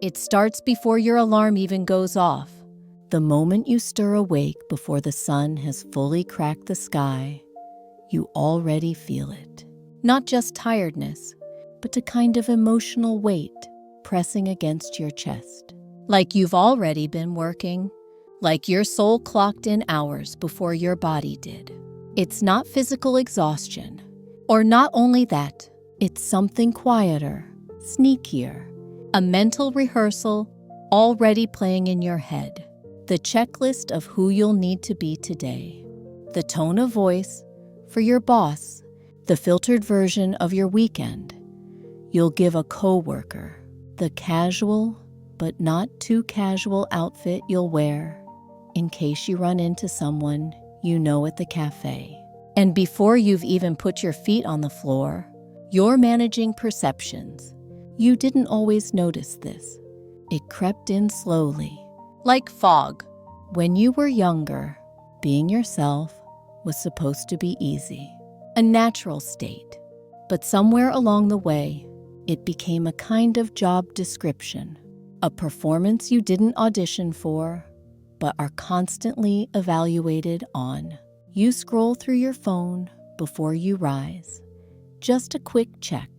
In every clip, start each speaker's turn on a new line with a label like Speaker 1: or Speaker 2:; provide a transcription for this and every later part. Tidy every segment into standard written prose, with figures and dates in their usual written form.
Speaker 1: It starts before your alarm even goes off. The moment you stir awake before the sun has fully cracked the sky, you already feel it. Not just tiredness, but a kind of emotional weight pressing against your chest. Like you've already been working, like your soul clocked in hours before your body did. It's not physical exhaustion, or not only that, it's something quieter, sneakier, a mental rehearsal already playing in your head. The checklist of who you'll need to be today. The tone of voice for your boss, the filtered version of your weekend you'll give a coworker, the casual but not too casual outfit you'll wear in case you run into someone you know at the cafe. And before you've even put your feet on the floor, you're managing perceptions. You didn't always notice this. It crept in slowly, like fog. When you were younger, being yourself was supposed to be easy, a natural state. But somewhere along the way, it became a kind of job description, a performance you didn't audition for, but are constantly evaluated on. You scroll through your phone before you rise, just a quick check.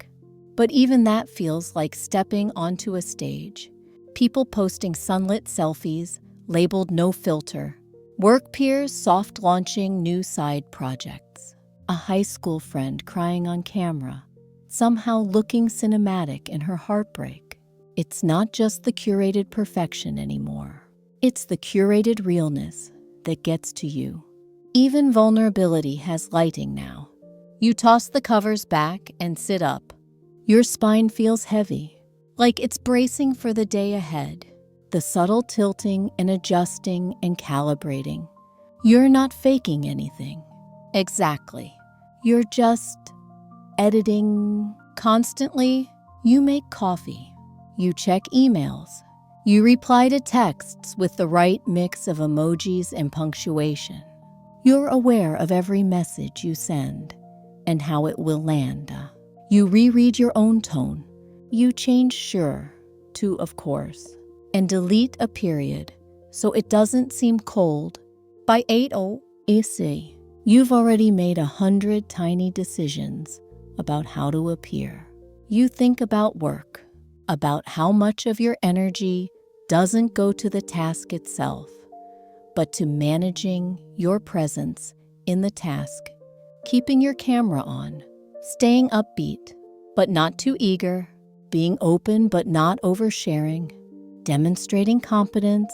Speaker 1: But even that feels like stepping onto a stage. People posting sunlit selfies, labeled no filter. Work peers soft launching new side projects. A high school friend crying on camera, somehow looking cinematic in her heartbreak. It's not just the curated perfection anymore. It's the curated realness that gets to you. Even vulnerability has lighting now. You toss the covers back and sit up. Your spine feels heavy, like it's bracing for the day ahead. The subtle tilting and adjusting and calibrating. You're not faking anything. Exactly. You're just editing. Constantly, you make coffee. You check emails. You reply to texts with the right mix of emojis and punctuation. You're aware of every message you send and how it will land. You reread your own tone. You change sure to of course and delete a period so it doesn't seem cold. By 8:00 AC, you've already made 100 tiny decisions about how to appear. You think about work, about how much of your energy doesn't go to the task itself, but to managing your presence in the task, keeping your camera on, staying upbeat, but not too eager, being open but not oversharing, demonstrating competence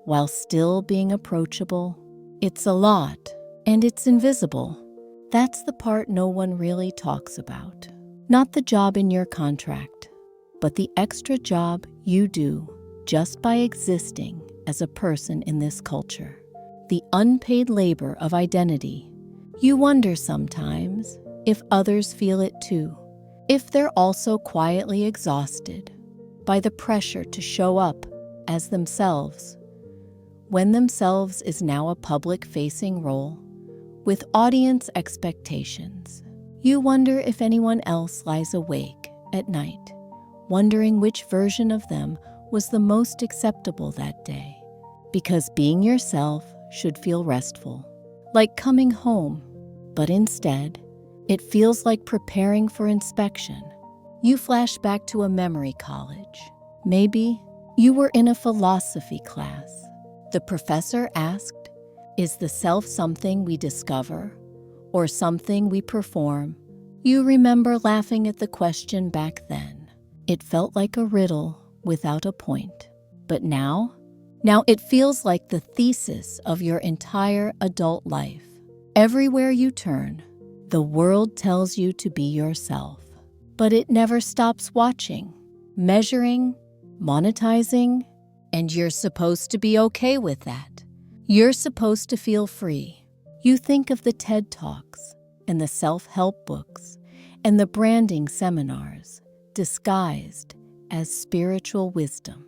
Speaker 1: while still being approachable. It's a lot, and it's invisible. That's the part no one really talks about. Not the job in your contract, but the extra job you do just by existing as a person in this culture. The unpaid labor of identity. You wonder sometimes if others feel it too, if they're also quietly exhausted by the pressure to show up as themselves, when themselves is now a public-facing role with audience expectations. You wonder if anyone else lies awake at night, wondering which version of them was the most acceptable that day, because being yourself should feel restful, like coming home, but instead, it feels like preparing for inspection. You flash back to a memory college. Maybe you were in a philosophy class. The professor asked, "Is the self something we discover or something we perform?" You remember laughing at the question back then. It felt like a riddle without a point. But now it feels like the thesis of your entire adult life. Everywhere you turn, the world tells you to be yourself. But it never stops watching, measuring, monetizing, and you're supposed to be okay with that. You're supposed to feel free. You think of the TED Talks and the self-help books and the branding seminars disguised as spiritual wisdom.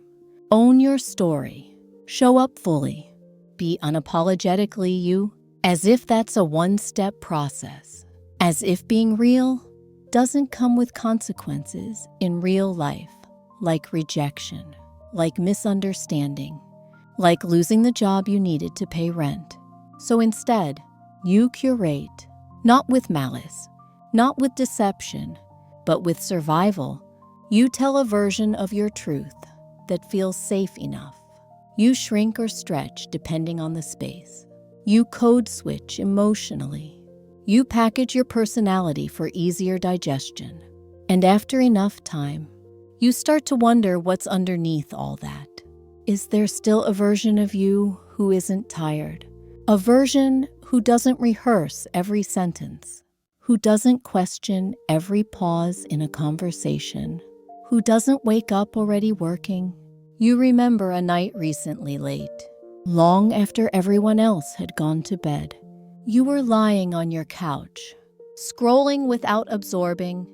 Speaker 1: Own your story. Show up fully. Be unapologetically you, as if that's a one-step process. As if being real doesn't come with consequences in real life, like rejection, like misunderstanding, like losing the job you needed to pay rent. So instead, you curate, not with malice, not with deception, but with survival. You tell a version of your truth that feels safe enough. You shrink or stretch depending on the space. You code switch emotionally. You package your personality for easier digestion. And after enough time, you start to wonder what's underneath all that. Is there still a version of you who isn't tired? A version who doesn't rehearse every sentence, who doesn't question every pause in a conversation, who doesn't wake up already working? You remember a night recently late, long after everyone else had gone to bed. You were lying on your couch, scrolling without absorbing.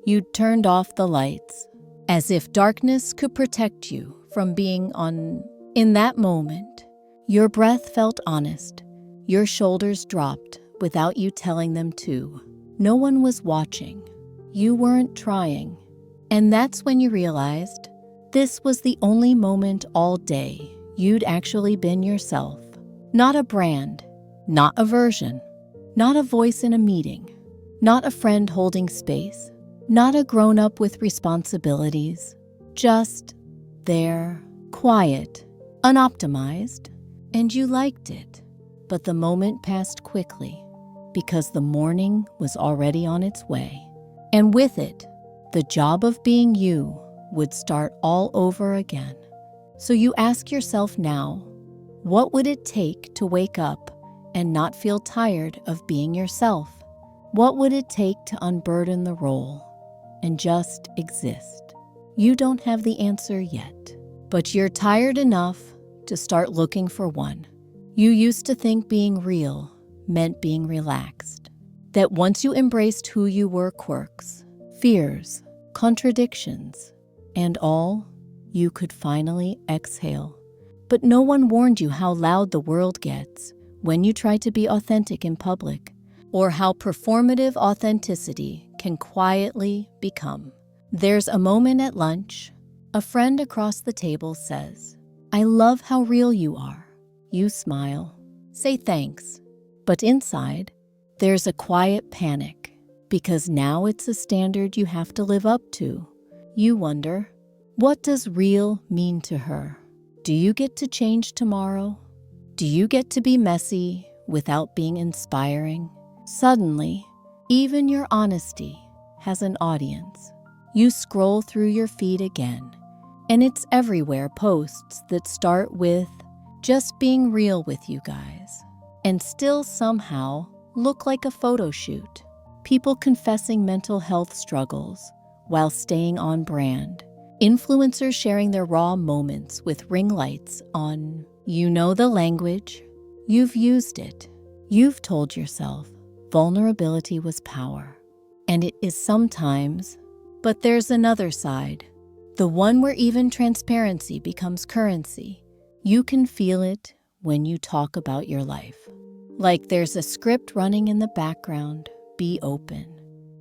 Speaker 1: You'd turned off the lights, as if darkness could protect you from being on. In that moment, your breath felt honest. Your shoulders dropped without you telling them to. No one was watching. You weren't trying. And that's when you realized this was the only moment all day you'd actually been yourself. Not a brand, not a version, not a voice in a meeting, not a friend holding space, not a grown-up with responsibilities, just there, quiet, unoptimized, and you liked it. But the moment passed quickly because the morning was already on its way. And with it, the job of being you would start all over again. So you ask yourself now, what would it take to wake up and not feel tired of being yourself? What would it take to unburden the role and just exist? You don't have the answer yet, but you're tired enough to start looking for one. You used to think being real meant being relaxed, that once you embraced who you were, quirks, fears, contradictions, and all, you could finally exhale. But no one warned you how loud the world gets when you try to be authentic in public, or how performative authenticity can quietly become. There's a moment at lunch. A friend across the table says, "I love how real you are." You smile, say thanks, but inside, there's a quiet panic, because now it's a standard you have to live up to. You wonder, what does real mean to her? Do you get to change tomorrow? Do you get to be messy without being inspiring? Suddenly, even your honesty has an audience. You scroll through your feed again, and it's everywhere posts that start with, "Just being real with you guys," and still somehow look like a photo shoot. People confessing mental health struggles while staying on brand. Influencers sharing their raw moments with ring lights on. You know the language. You've used it. You've told yourself vulnerability was power. And it is sometimes. But there's another side. The one where even transparency becomes currency. You can feel it when you talk about your life. Like there's a script running in the background. Be open,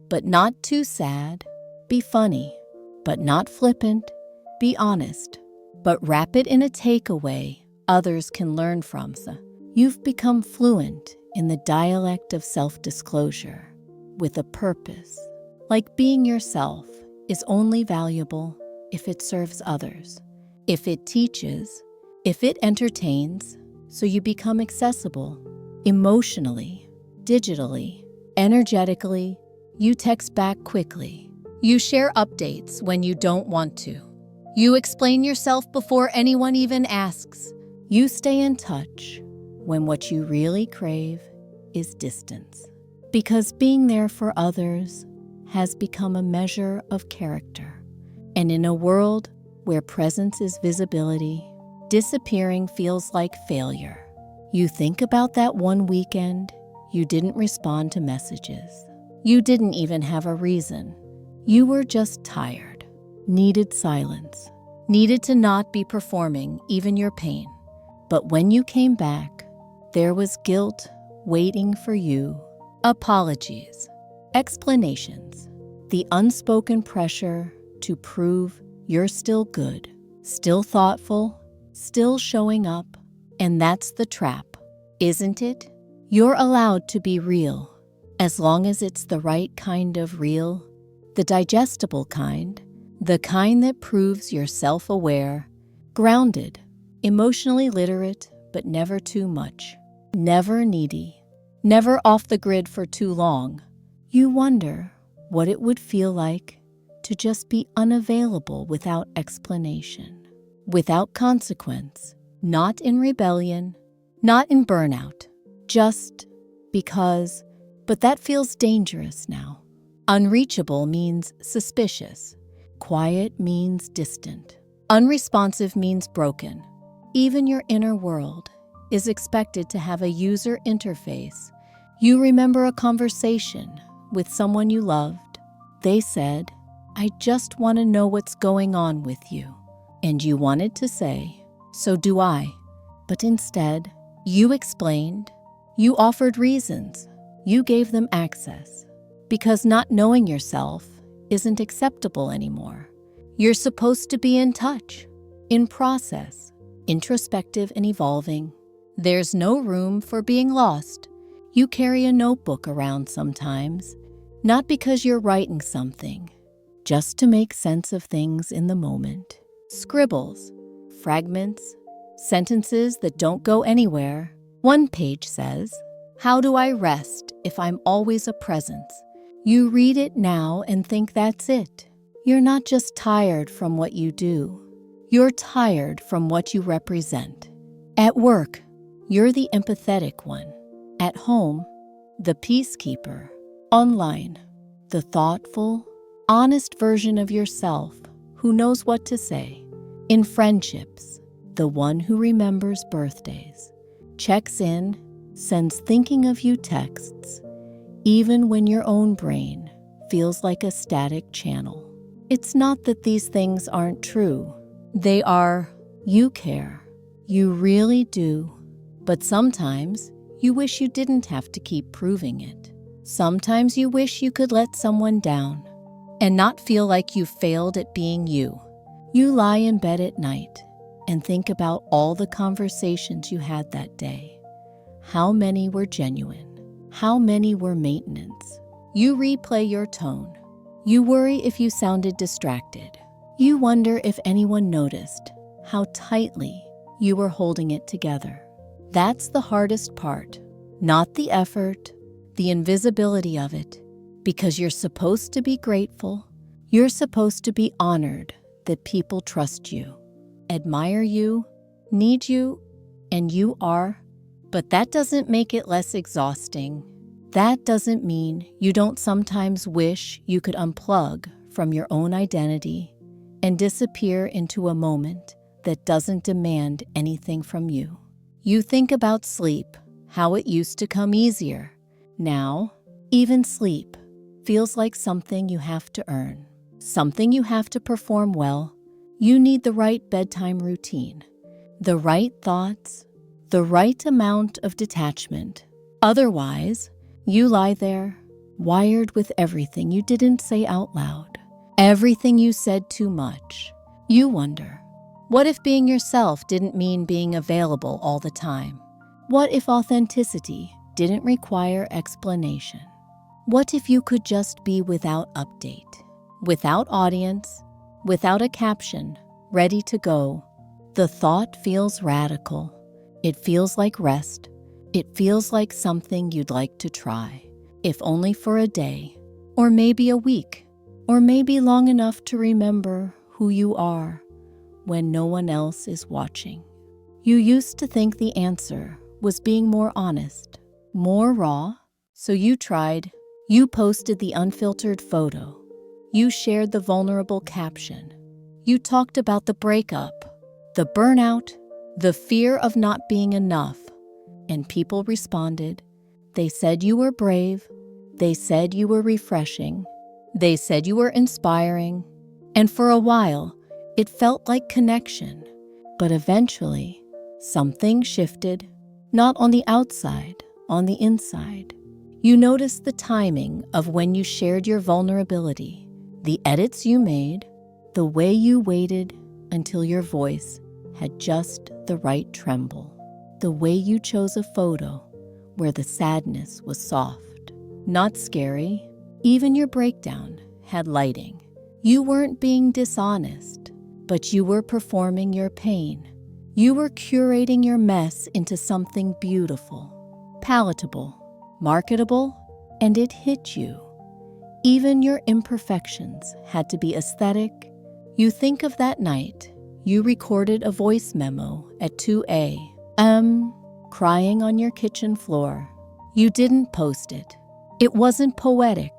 Speaker 1: but not too sad. Be funny, but not flippant. Be honest, but wrap it in a takeaway others can learn from. So you've become fluent in the dialect of self-disclosure with a purpose. Like being yourself is only valuable if it serves others, if it teaches, if it entertains. So you become accessible emotionally, digitally, energetically. You text back quickly. You share updates when you don't want to. You explain yourself before anyone even asks. You stay in touch when what you really crave is distance. Because being there for others has become a measure of character. And in a world where presence is visibility, disappearing feels like failure. You think about that one weekend you didn't respond to messages. You didn't even have a reason. You were just tired, needed silence, needed to not be performing even your pain. But when you came back, there was guilt waiting for you, apologies, explanations, the unspoken pressure to prove you're still good. still thoughtful, still showing up. And that's the trap, isn't it? You're allowed to be real, as long as it's the right kind of real, the digestible kind, the kind that proves you're self-aware, grounded, emotionally literate, but never too much, never needy, never off the grid for too long. You wonder what it would feel like to just be unavailable without explanation, without consequence, not in rebellion, not in burnout, just because. But that feels dangerous now. Unreachable means suspicious. Quiet means distant. Unresponsive means broken. Even your inner world is expected to have a user interface. You remember a conversation with someone you loved. They said, "I just want to know what's going on with you." And you wanted to say, "So do I." But instead, you explained, you offered reasons, you gave them access. Because not knowing yourself isn't acceptable anymore. You're supposed to be in touch, in process, introspective and evolving. There's no room for being lost. You carry a notebook around sometimes, not because you're writing something, just to make sense of things in the moment. Scribbles, fragments, sentences that don't go anywhere. One page says, "How do I rest if I'm always a presence?" You read it now and think that's it. You're not just tired from what you do. You're tired from what you represent. At work, you're the empathetic one. At home, the peacekeeper. Online, the thoughtful, honest version of yourself who knows what to say. In friendships, the one who remembers birthdays, checks in, sends thinking of you texts, even when your own brain feels like a static channel. It's not that these things aren't true. They are. You care. You really do. But sometimes you wish you didn't have to keep proving it. Sometimes you wish you could let someone down and not feel like you failed at being you. You lie in bed at night and think about all the conversations you had that day. How many were genuine? How many were maintenance? You replay your tone. You worry if you sounded distracted. You wonder if anyone noticed how tightly you were holding it together. That's the hardest part, not the effort, the invisibility of it, because you're supposed to be grateful. You're supposed to be honored that people trust you, admire you, need you, and you are. But that doesn't make it less exhausting. That doesn't mean you don't sometimes wish you could unplug from your own identity and disappear into a moment that doesn't demand anything from you. You think about sleep, how it used to come easier. Now, even sleep feels like something you have to earn, something you have to perform well. You need the right bedtime routine, the right thoughts, the right amount of detachment. Otherwise, you lie there, wired with everything you didn't say out loud, everything you said too much. You wonder, what if being yourself didn't mean being available all the time? What if authenticity didn't require explanation? What if you could just be without update, without audience, without a caption, ready to go? The thought feels radical. It feels like rest. It feels like something you'd like to try, if only for a day, or maybe a week, or maybe long enough to remember who you are when no one else is watching. You used to think the answer was being more honest, more raw, so you tried. You posted the unfiltered photo. You shared the vulnerable caption. You talked about the breakup, the burnout, the fear of not being enough. And people responded. They said you were brave. They said you were refreshing. They said you were inspiring. And for a while, it felt like connection. But eventually, something shifted, not on the outside, on the inside. You noticed the timing of when you shared your vulnerability, the edits you made, the way you waited. until your voice had just the right tremble. The way you chose a photo where the sadness was soft, not scary. Even your breakdown had lighting. You weren't being dishonest, but you were performing your pain. You were curating your mess into something beautiful, palatable, marketable, and it hit you. Even your imperfections had to be aesthetic. You think of that night you recorded a voice memo at 2 a.m., crying on your kitchen floor. You didn't post it. It wasn't poetic.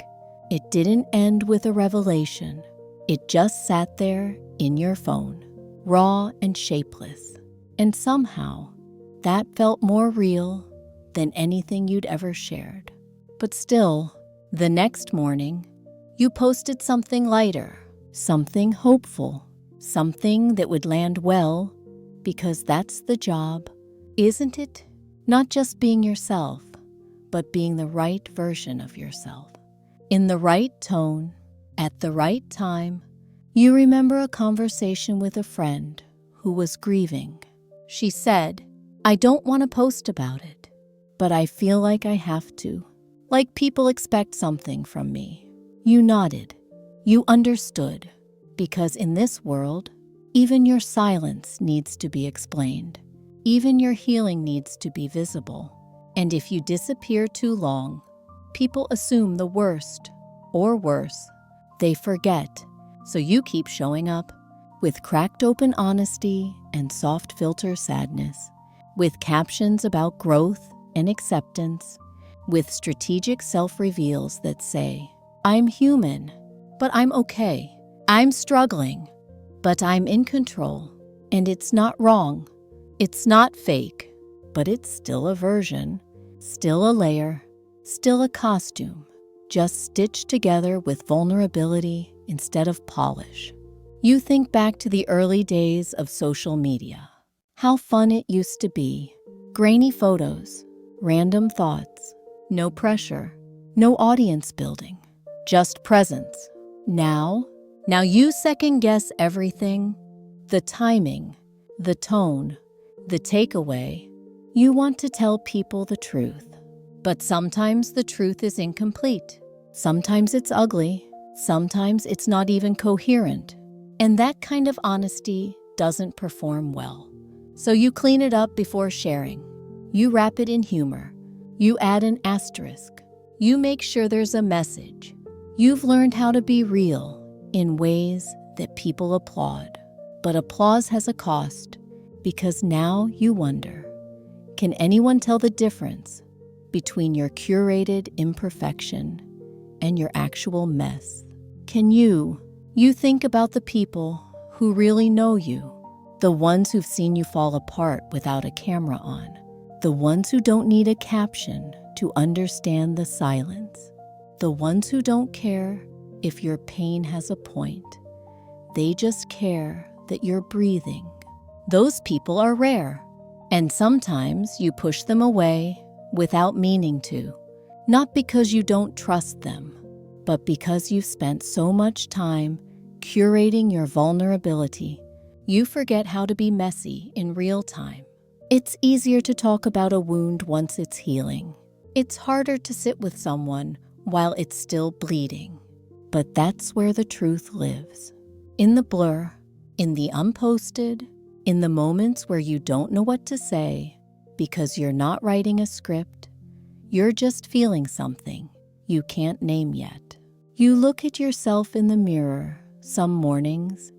Speaker 1: It didn't end with a revelation. It just sat there in your phone, raw and shapeless. And somehow, that felt more real than anything you'd ever shared. But still, the next morning, you posted something lighter, something hopeful, something that would land well, because that's the job, isn't it? Not just being yourself, but being the right version of yourself. In the right tone, at the right time. You remember a conversation with a friend who was grieving. She said, "I don't want to post about it, but I feel like I have to. Like people expect something from me." You nodded. You understood. Because in this world, even your silence needs to be explained. Even your healing needs to be visible. And if you disappear too long, people assume the worst, or worse. They forget, so you keep showing up with cracked open honesty and soft filter sadness, with captions about growth and acceptance, with strategic self-reveals that say, "I'm human, but I'm okay. I'm struggling, but I'm in control. And it's not wrong. It's not fake, but it's still a version, still a layer, still a costume, just stitched together with vulnerability instead of polish." You think back to the early days of social media. How fun it used to be. Grainy photos, random thoughts, no pressure, no audience building, just presence. Now you second guess everything. The timing, the tone, the takeaway. You want to tell people the truth. But sometimes the truth is incomplete. Sometimes it's ugly. Sometimes it's not even coherent. And that kind of honesty doesn't perform well. So you clean it up before sharing. You wrap it in humor. You add an asterisk. You make sure there's a message. You've learned how to be real in ways that people applaud. But applause has a cost, because now you wonder, can anyone tell the difference between your curated imperfection and your actual mess? Can you think about the people who really know you, the ones who've seen you fall apart without a camera on, the ones who don't need a caption to understand the silence, the ones who don't care if your pain has a point. They just care that you're breathing. Those people are rare, and sometimes you push them away without meaning to, not because you don't trust them, but because you've spent so much time curating your vulnerability, you forget how to be messy in real time. It's easier to talk about a wound once it's healing. It's harder to sit with someone while it's still bleeding. But that's where the truth lives. In the blur, in the unposted, in the moments where you don't know what to say because you're not writing a script, you're just feeling something you can't name yet. You look at yourself in the mirror some mornings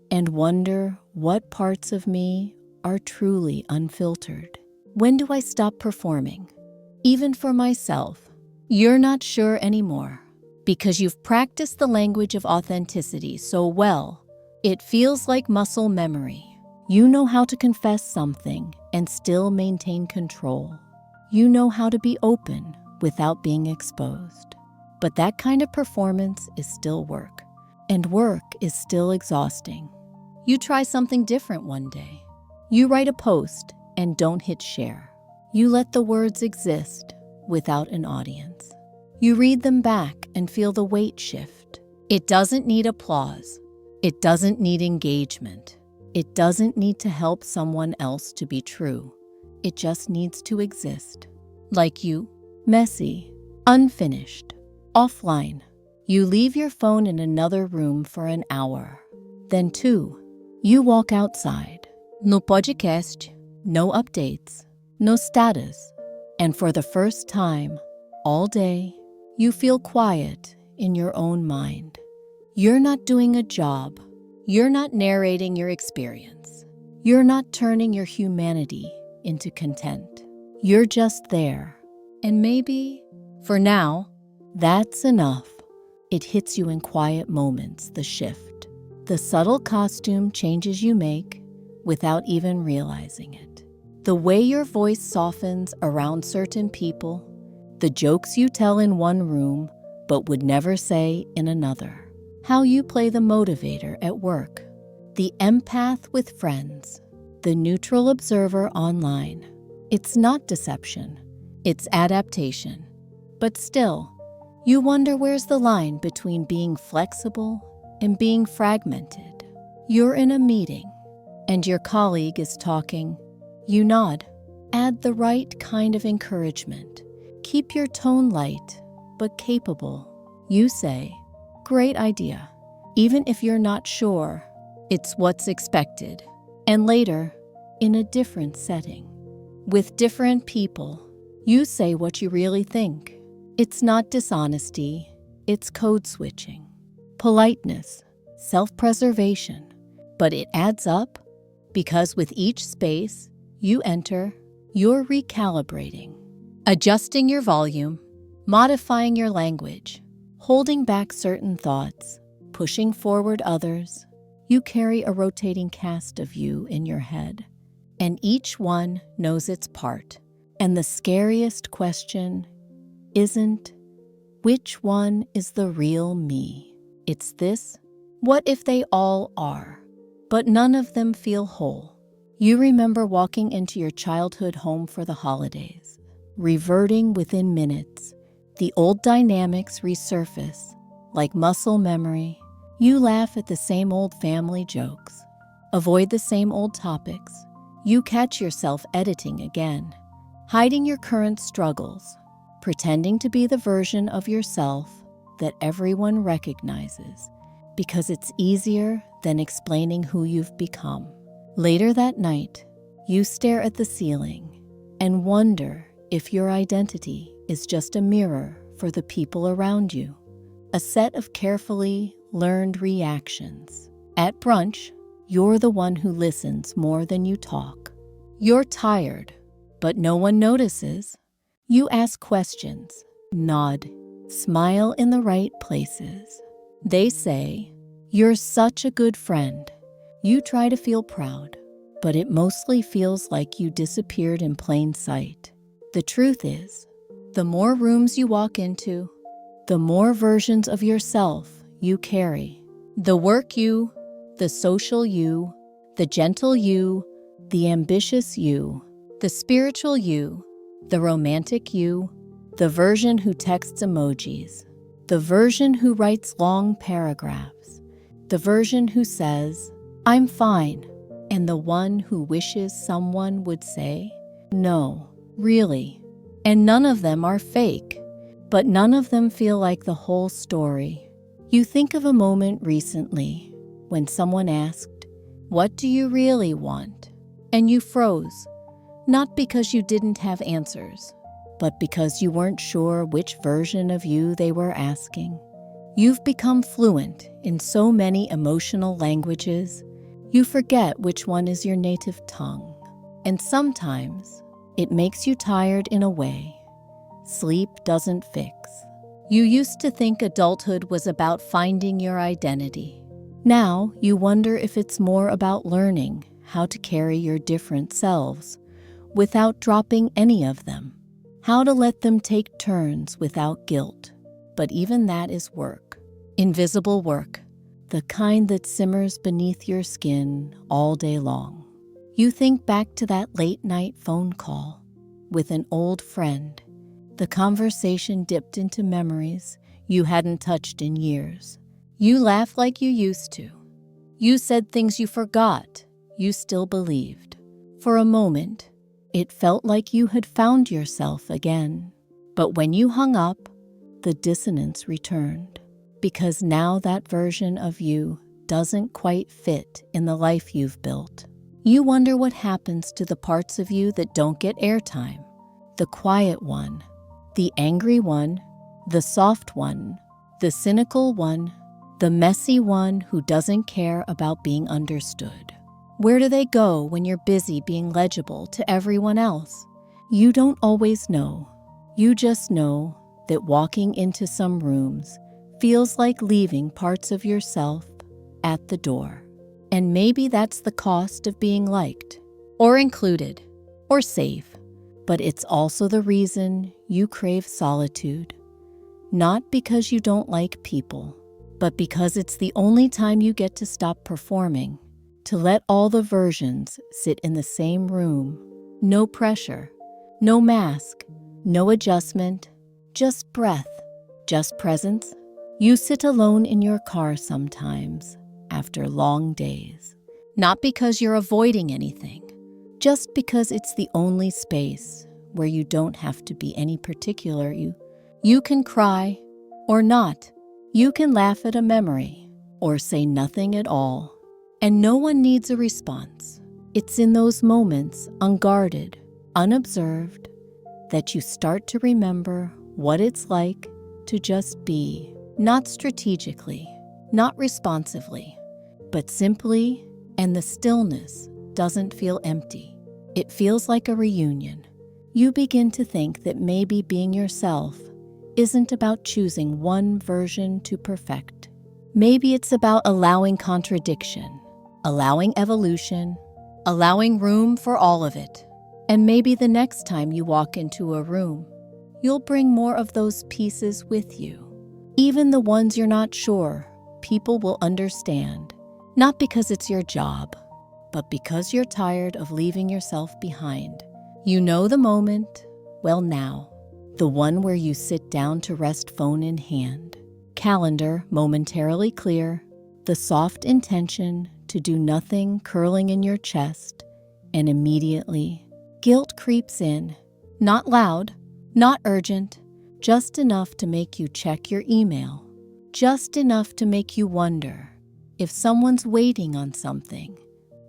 Speaker 1: and wonder what parts of me are truly unfiltered. When do I stop performing? Even for myself, you're not sure anymore because you've practiced the language of authenticity so well, it feels like muscle memory. You know how to confess something and still maintain control. You know how to be open without being exposed. But that kind of performance is still work, and work is still exhausting. You try something different one day. You write a post and don't hit share. You let the words exist without an audience. You read them back and feel the weight shift. It doesn't need applause. It doesn't need engagement. It doesn't need to help someone else to be true. It just needs to exist. Like you, messy, unfinished, offline. You leave your phone in another room for an hour. Then 2, you walk outside. No podcast, no updates, no status. And for the first time, all day, you feel quiet in your own mind. You're not doing a job. You're not narrating your experience. You're not turning your humanity into content. You're just there. And maybe, for now, that's enough. It hits you in quiet moments, the shift. The subtle costume changes you make without even realizing it. The way your voice softens around certain people, the jokes you tell in one room but would never say in another. How you play the motivator at work, the empath with friends, the neutral observer online. It's not deception, it's adaptation. But still, you wonder where's the line between being flexible and being fragmented. You're in a meeting, and your colleague is talking. You nod. Add the right kind of encouragement. Keep your tone light, but capable. You say, "Great idea," even if you're not sure. It's what's expected. And later, in a different setting, with different people, you say what you really think. It's not dishonesty, it's code switching, politeness, self-preservation. But it adds up because with each space you enter, you're recalibrating, adjusting your volume, modifying your language, holding back certain thoughts, pushing forward others. You carry a rotating cast of you in your head, and each one knows its part. And the scariest question isn't, which one is the real me? It's this, what if they all are, but none of them feel whole? You remember walking into your childhood home for the holidays, reverting within minutes. The old dynamics resurface like muscle memory. You laugh at the same old family jokes, avoid the same old topics. You catch yourself editing again, hiding your current struggles, pretending to be the version of yourself that everyone recognizes because it's easier than explaining who you've become. Later that night, you stare at the ceiling and wonder if your identity is just a mirror for the people around you, a set of carefully learned reactions. At brunch, you're the one who listens more than you talk. You're tired, but no one notices. You ask questions, nod, smile in the right places. They say, "You're such a good friend." You try to feel proud, but it mostly feels like you disappeared in plain sight. The truth is, the more rooms you walk into, the more versions of yourself you carry. The work you, the social you, the gentle you, the ambitious you, the spiritual you, the romantic you, the version who texts emojis, the version who writes long paragraphs, the version who says, "I'm fine," and the one who wishes someone would say, "No, really." And none of them are fake, but none of them feel like the whole story. You think of a moment recently when someone asked, "What do you really want?" And you froze, not because you didn't have answers, but because you weren't sure which version of you they were asking. You've become fluent in so many emotional languages, you forget which one is your native tongue. And sometimes it makes you tired in a way sleep doesn't fix. You used to think adulthood was about finding your identity. Now you wonder if it's more about learning how to carry your different selves without dropping any of them, how to let them take turns without guilt. But even that is work, invisible work, the kind that simmers beneath your skin all day long. You think back to that late-night phone call with an old friend. The conversation dipped into memories you hadn't touched in years. You laugh like you used to. You said things you forgot you still believed. For a moment, it felt like you had found yourself again. But when you hung up, the dissonance returned, because now that version of you doesn't quite fit in the life you've built. You wonder what happens to the parts of you that don't get airtime. The quiet one, the angry one, the soft one, the cynical one, the messy one who doesn't care about being understood. Where do they go when you're busy being legible to everyone else? You don't always know. You just know that walking into some rooms feels like leaving parts of yourself at the door. And maybe that's the cost of being liked, or included, or safe. But it's also the reason you crave solitude. Not because you don't like people, but because it's the only time you get to stop performing, to let all the versions sit in the same room. No pressure, no mask, no adjustment, just breath, just presence. You sit alone in your car sometimes after long days, not because you're avoiding anything, just because it's the only space where you don't have to be any particular. You can cry or not. You can laugh at a memory or say nothing at all. And no one needs a response. It's in those moments, unguarded, unobserved, that you start to remember what it's like to just be, not strategically, not responsively, but simply, and the stillness doesn't feel empty. It feels like a reunion. You begin to think that maybe being yourself isn't about choosing one version to perfect. Maybe it's about allowing contradiction, allowing evolution, allowing room for all of it. And maybe the next time you walk into a room, you'll bring more of those pieces with you. Even the ones you're not sure people will understand. Not because it's your job, but because you're tired of leaving yourself behind. You know the moment, well now, the one where you sit down to rest, phone in hand, calendar momentarily clear, the soft intention to do nothing curling in your chest, and immediately guilt creeps in. Not loud, not urgent, just enough to make you check your email, just enough to make you wonder if someone's waiting on something,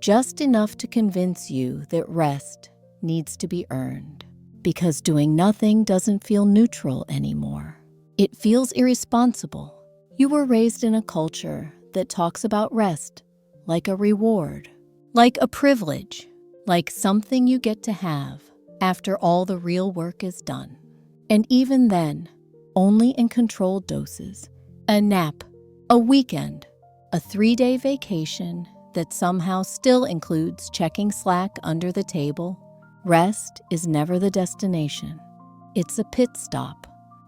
Speaker 1: just enough to convince you that rest needs to be earned. Because doing nothing doesn't feel neutral anymore. It feels irresponsible. You were raised in a culture that talks about rest like a reward, like a privilege, like something you get to have after all the real work is done. And even then, only in controlled doses. A nap, a weekend, a 3-day vacation that somehow still includes checking Slack under the table. Rest is never the destination. It's a pit stop.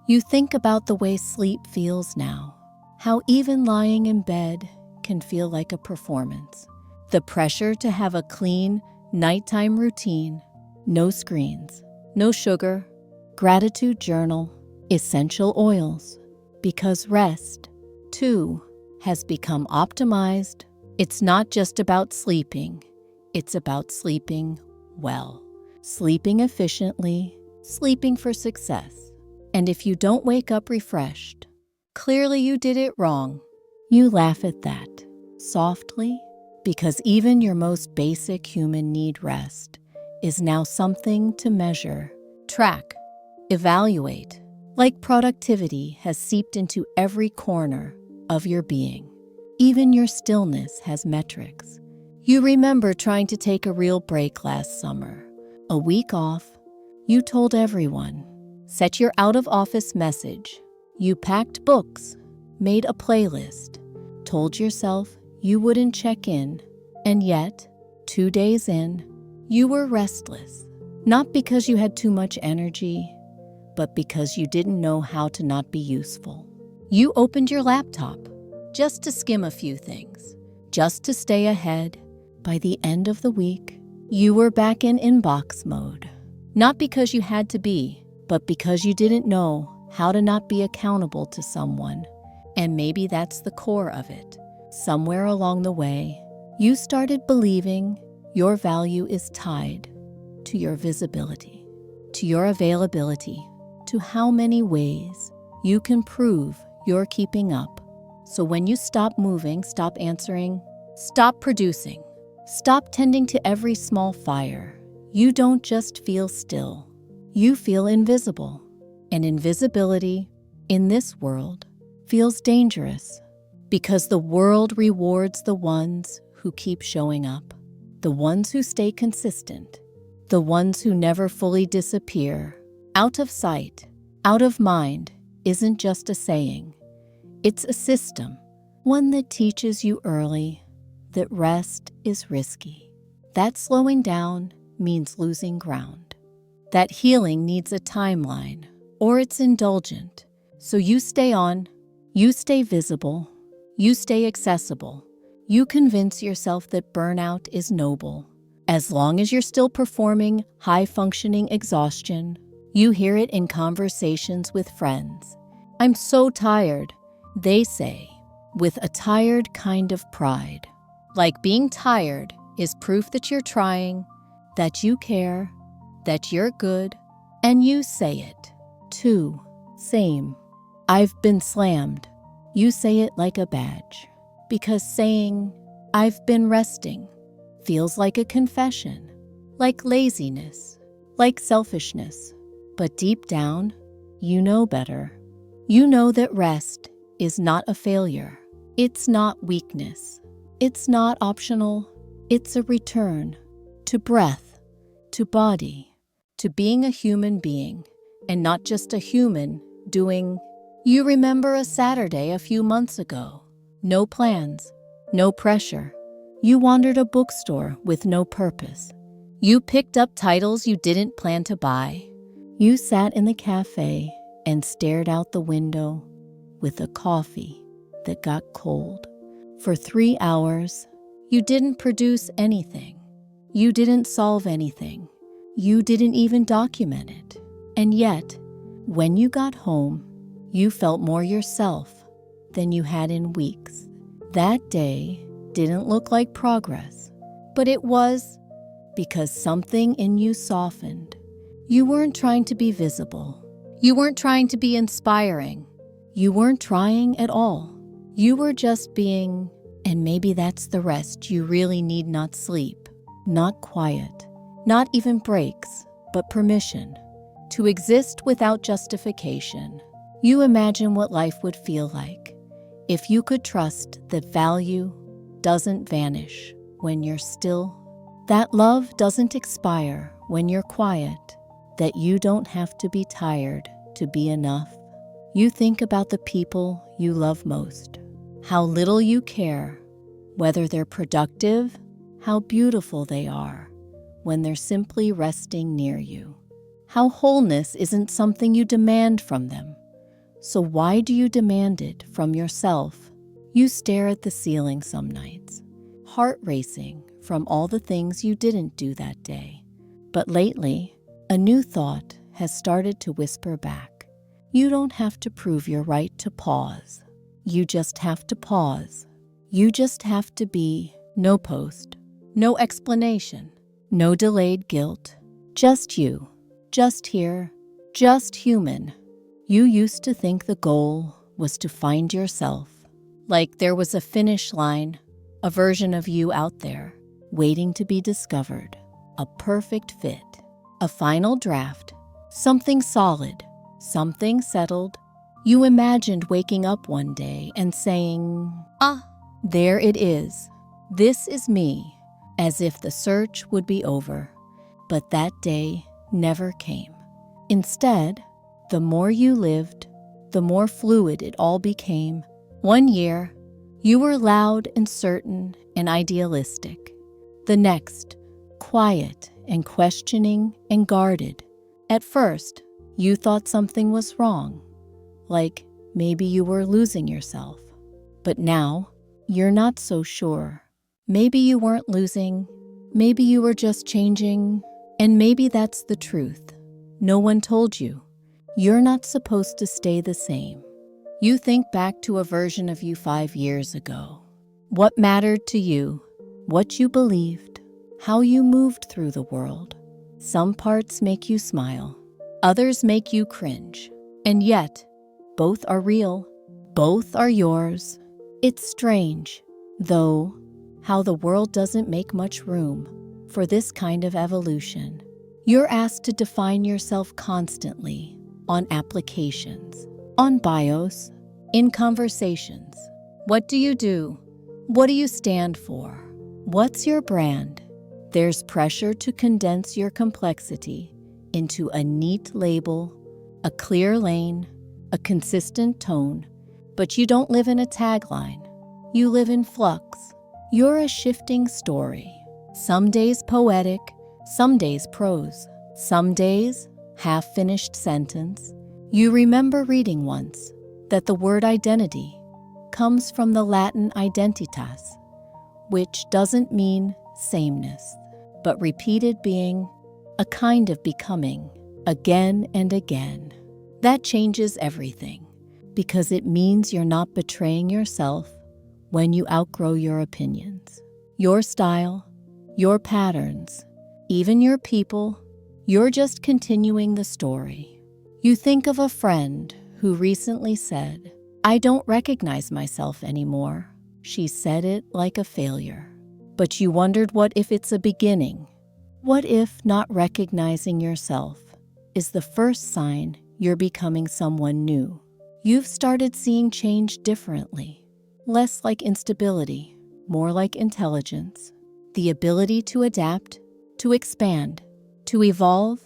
Speaker 1: You think about the way sleep feels now, how even lying in bed can feel like a performance. The pressure to have a clean, nighttime routine, no screens, no sugar, gratitude journal, essential oils. Because rest, too, has become optimized. It's not just about sleeping, it's about sleeping well. Sleeping efficiently, sleeping for success. And if you don't wake up refreshed, clearly you did it wrong. You laugh at that, softly, because even your most basic human need, rest, is now something to measure, track, evaluate. Like productivity has seeped into every corner of your being. Even your stillness has metrics. You remember trying to take a real break last summer. A week off, you told everyone, set your out-of-office message. You packed books, made a playlist, told yourself you wouldn't check in, and yet, 2 days in, you were restless. Not because you had too much energy, but because you didn't know how to not be useful. You opened your laptop just to skim a few things, just to stay ahead. By the end of the week, you were back in inbox mode. Not because you had to be, but because you didn't know how to not be accountable to someone. And maybe that's the core of it. Somewhere along the way, you started believing Your value is tied to your visibility, to your availability, to how many ways you can prove you're keeping up. So when you stop moving, stop answering, stop producing, stop tending to every small fire, you don't just feel still, you feel invisible. And invisibility in this world feels dangerous because the world rewards the ones who keep showing up, the ones who stay consistent, the ones who never fully disappear. Out of sight, out of mind isn't just a saying. It's a system, one that teaches you early that rest is risky, that slowing down means losing ground, that healing needs a timeline or it's indulgent. So you stay on, you stay visible, you stay accessible. You convince yourself that burnout is noble. As long as you're still performing high-functioning exhaustion, you hear it in conversations with friends. I'm so tired, they say, with a tired kind of pride. Like being tired is proof that you're trying, that you care, that you're good, and you say it, too. Same. I've been slammed. You say it like a badge. Because saying, I've been resting, feels like a confession, like laziness, like selfishness. But deep down, you know better. You know that rest is not a failure. It's not weakness. It's not optional. It's a return to breath, to body, to being a human being, and not just a human doing. You remember a Saturday a few months ago. No plans, no pressure. You wandered a bookstore with no purpose. You picked up titles you didn't plan to buy. You sat in the cafe and stared out the window with a coffee that got cold. For 3 hours, you didn't produce anything. You didn't solve anything. You didn't even document it. And yet, when you got home, you felt more yourself than you had in weeks. That day didn't look like progress, but it was because something in you softened. You weren't trying to be visible. You weren't trying to be inspiring. You weren't trying at all. You were just being, and maybe that's the rest you really need. Not sleep, not quiet, not even breaks, but permission to exist without justification. You imagine what life would feel like if you could trust that value doesn't vanish when you're still, that love doesn't expire when you're quiet, that you don't have to be tired to be enough. You think about the people you love most, how little you care, whether they're productive, how beautiful they are when they're simply resting near you, how wholeness isn't something you demand from them. So why do you demand it from yourself? You stare at the ceiling some nights, heart racing from all the things you didn't do that day. But lately, a new thought has started to whisper back. You don't have to prove your right to pause. You just have to pause. You just have to be. No post, no explanation, no delayed guilt. Just you, just here, just human. You used to think the goal was to find yourself, like there was a finish line, a version of you out there, waiting to be discovered, a perfect fit, a final draft, something solid, something settled. You imagined waking up one day and saying, there it is. This is me, as if the search would be over. But that day never came. Instead, the more you lived, the more fluid it all became. 1 year, you were loud and certain and idealistic. The next, quiet and questioning and guarded. At first, you thought something was wrong, like maybe you were losing yourself. But now, you're not so sure. Maybe you weren't losing, maybe you were just changing, and maybe that's the truth. No one told you. You're not supposed to stay the same. You think back to a version of you 5 years ago. What mattered to you, what you believed, how you moved through the world. Some parts make you smile, others make you cringe. And yet, both are real, both are yours. It's strange, though, how the world doesn't make much room for this kind of evolution. You're asked to define yourself constantly on applications, on bios, in conversations. What do you do? What do you stand for? What's your brand? There's pressure to condense your complexity into a neat label, a clear lane, a consistent tone, but you don't live in a tagline. You live in flux. You're a shifting story. Some days poetic, some days prose, some days half-finished sentence. You remember reading once that the word identity comes from the Latin identitas, which doesn't mean sameness, but repeated being, a kind of becoming, again and again. That changes everything, because it means you're not betraying yourself when you outgrow your opinions, your style, your patterns, even your people. You're just continuing the story. You think of a friend who recently said, "I don't recognize myself anymore." She said it like a failure. But you wondered, what if it's a beginning? What if not recognizing yourself is the first sign you're becoming someone new? You've started seeing change differently, less like instability, more like intelligence, the ability to adapt, to expand, to evolve,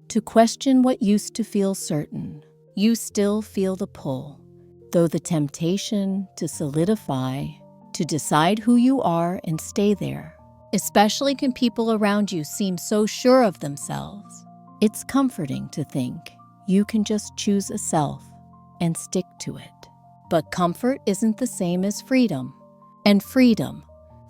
Speaker 1: to question what used to feel certain. You still feel the pull, though the temptation to solidify, to decide who you are and stay there, especially when people around you seem so sure of themselves. It's comforting to think you can just choose a self and stick to it. But comfort isn't the same as freedom. And freedom,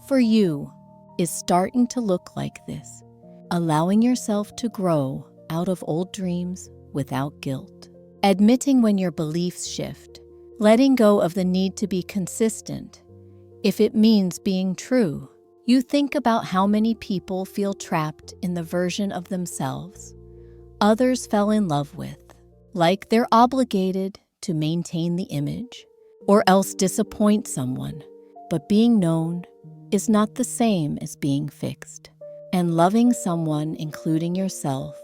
Speaker 1: for you, is starting to look like this: allowing yourself to grow out of old dreams without guilt, admitting when your beliefs shift, letting go of the need to be consistent if it means being true. You think about how many people feel trapped in the version of themselves others fell in love with, like they're obligated to maintain the image or else disappoint someone. But being known is not the same as being fixed. And loving someone, including yourself,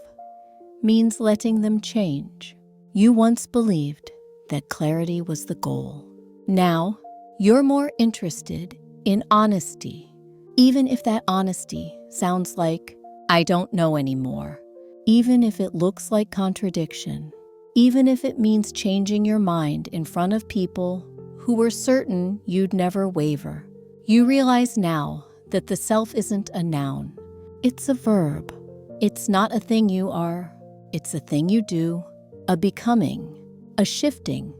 Speaker 1: means letting them change. You once believed that clarity was the goal. Now, you're more interested in honesty, even if that honesty sounds like, "I don't know anymore," even if it looks like contradiction, even if it means changing your mind in front of people who were certain you'd never waver. You realize now that the self isn't a noun. It's a verb. It's not a thing you are. It's a thing you do, a becoming, a shifting,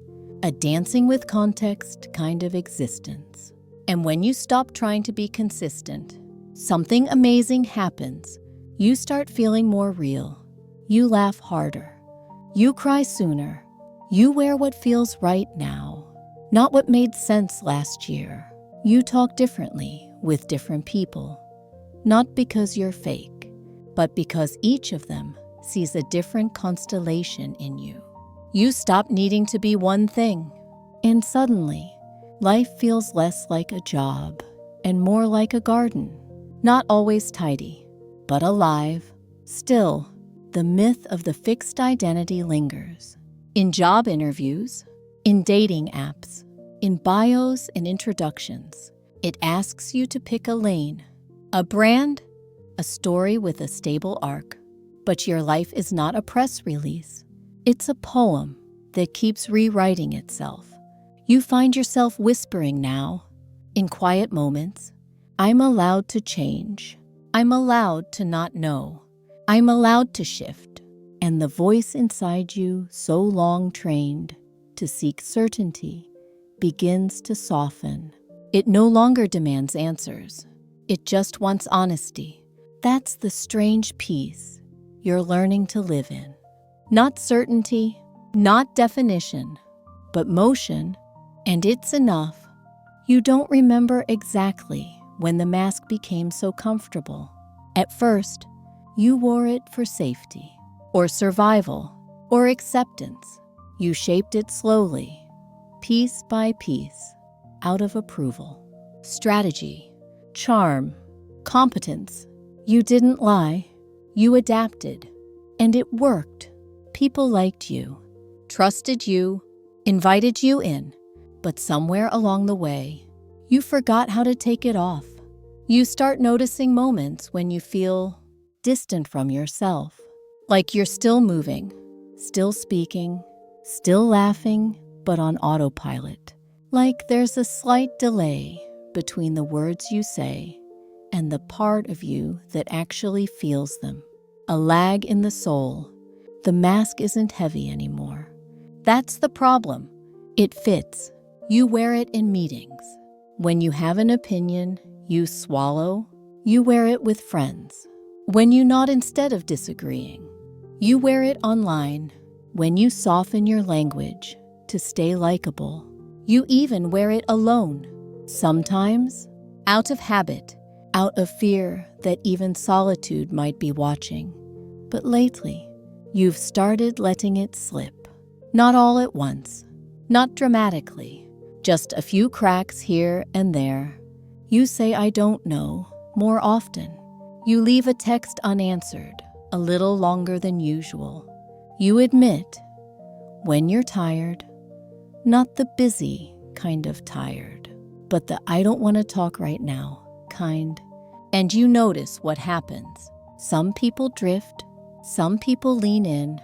Speaker 1: a dancing with context kind of existence. And when you stop trying to be consistent, something amazing happens. You start feeling more real. You laugh harder. You cry sooner. You wear what feels right now, not what made sense last year. You talk differently with different people, not because you're fake, but because each of them sees a different constellation in you. You stop needing to be one thing, and suddenly, life feels less like a job and more like a garden. Not always tidy, but alive. Still, the myth of the fixed identity lingers. In job interviews, in dating apps, in bios and introductions, it asks you to pick a lane, a brand, a story with a stable arc. But your life is not a press release. It's a poem that keeps rewriting itself. You find yourself whispering now, in quiet moments, "I'm allowed to change. I'm allowed to not know. I'm allowed to shift." And the voice inside you, so long trained to seek certainty, begins to soften. It no longer demands answers. It just wants honesty. That's the strange peace you're learning to live in. Not certainty, not definition, but motion. And it's enough. You don't remember exactly when the mask became so comfortable. At first, you wore it for safety, or survival, or acceptance. You shaped it slowly, piece by piece, out of approval. Strategy, charm, competence. You didn't lie. You adapted. And it worked. People liked you, trusted you, invited you in. But somewhere along the way, you forgot how to take it off. You start noticing moments when you feel distant from yourself, like you're still moving, still speaking, still laughing, but on autopilot. Like there's a slight delay between the words you say and the part of you that actually feels them. A lag in the soul. The mask isn't heavy anymore. That's the problem. It fits. You wear it in meetings. When you have an opinion, you swallow. You wear it with friends. When you nod instead of disagreeing. You wear it online. When you soften your language to stay likable. You even wear it alone. Sometimes, out of habit, out of fear that even solitude might be watching. But lately, you've started letting it slip. Not all at once, not dramatically, just a few cracks here and there. You say I don't know more often. You leave a text unanswered, a little longer than usual. You admit when you're tired, not the busy kind of tired, but the I don't want to talk right now kind. And you notice what happens. Some people drift, some people lean in,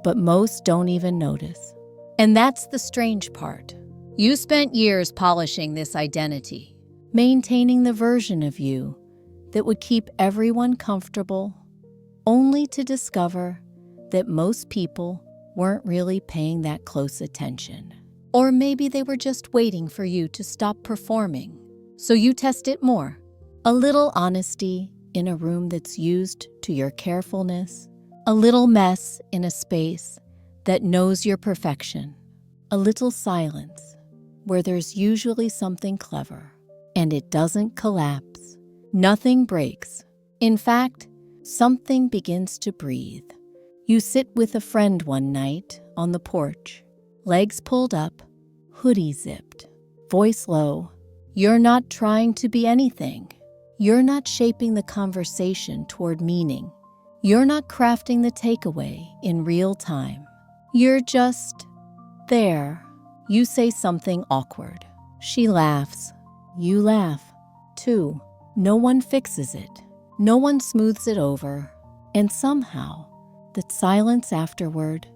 Speaker 1: but most don't even notice. And that's the strange part. You spent years polishing this identity, maintaining the version of you that would keep everyone comfortable, only to discover that most people weren't really paying that close attention. Or maybe they were just waiting for you to stop performing, so you test it more. A little honesty in a room that's used to your carefulness, a little mess in a space that knows your perfection, a little silence where there's usually something clever, and it doesn't collapse. Nothing breaks. In fact, something begins to breathe. You sit with a friend one night on the porch, legs pulled up, hoodie zipped, voice low. You're not trying to be anything. You're not shaping the conversation toward meaning. You're not crafting the takeaway in real time. You're just there. You say something awkward. She laughs. You laugh, too. No one fixes it. No one smooths it over. And somehow, that silence afterward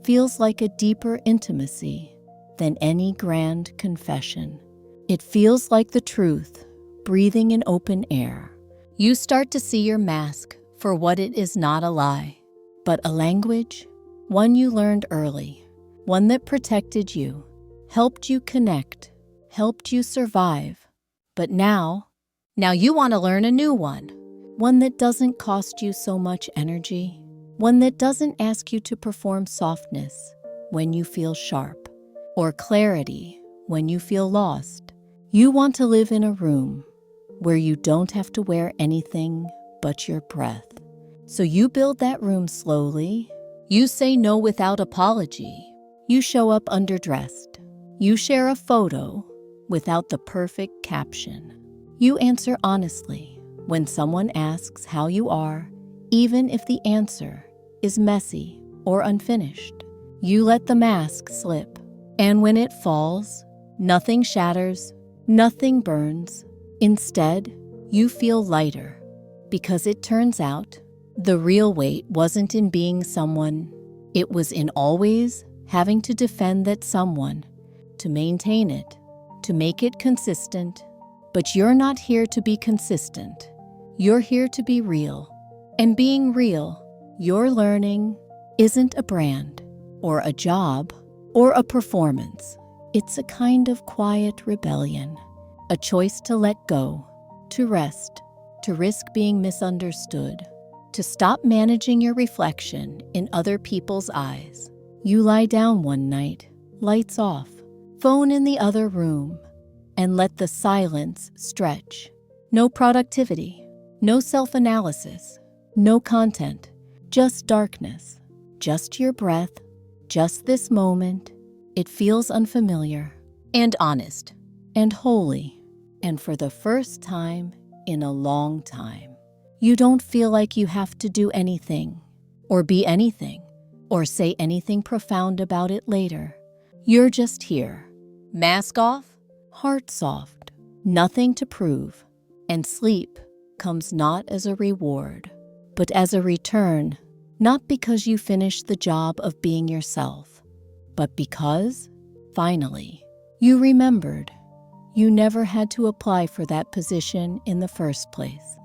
Speaker 1: feels like a deeper intimacy than any grand confession. It feels like the truth, breathing in open air. You start to see your mask for what it is, not a lie, but a language, one you learned early, one that protected you, helped you connect, helped you survive. But now you want to learn a new one that doesn't cost you so much energy, one that doesn't ask you to perform softness when you feel sharp, or clarity when you feel lost. You want to live in a room where you don't have to wear anything but your breath. So you build that room slowly. You say no without apology. You show up underdressed. You share a photo without the perfect caption. You answer honestly when someone asks how you are, even if the answer is messy or unfinished. You let the mask slip, and when it falls, nothing shatters, nothing burns. Instead, you feel lighter, because it turns out the real weight wasn't in being someone. It was in always having to defend that someone, to maintain it, to make it consistent. But you're not here to be consistent. You're here to be real. And being real, you're learning, isn't a brand, or a job, or a performance. It's a kind of quiet rebellion, a choice to let go, to rest, to risk being misunderstood, to stop managing your reflection in other people's eyes. You lie down one night, lights off, phone in the other room, and let the silence stretch. No productivity, No self-analysis, no content, just darkness, just your breath, just this moment. It feels unfamiliar and honest and holy. And for the first time in a long time, you don't feel like you have to do anything or be anything or say anything profound about it later. You're just here. Mask off, heart soft, nothing to prove. And sleep comes not as a reward, but as a return, not because you finished the job of being yourself, but because, finally, you remembered you never had to apply for that position in the first place.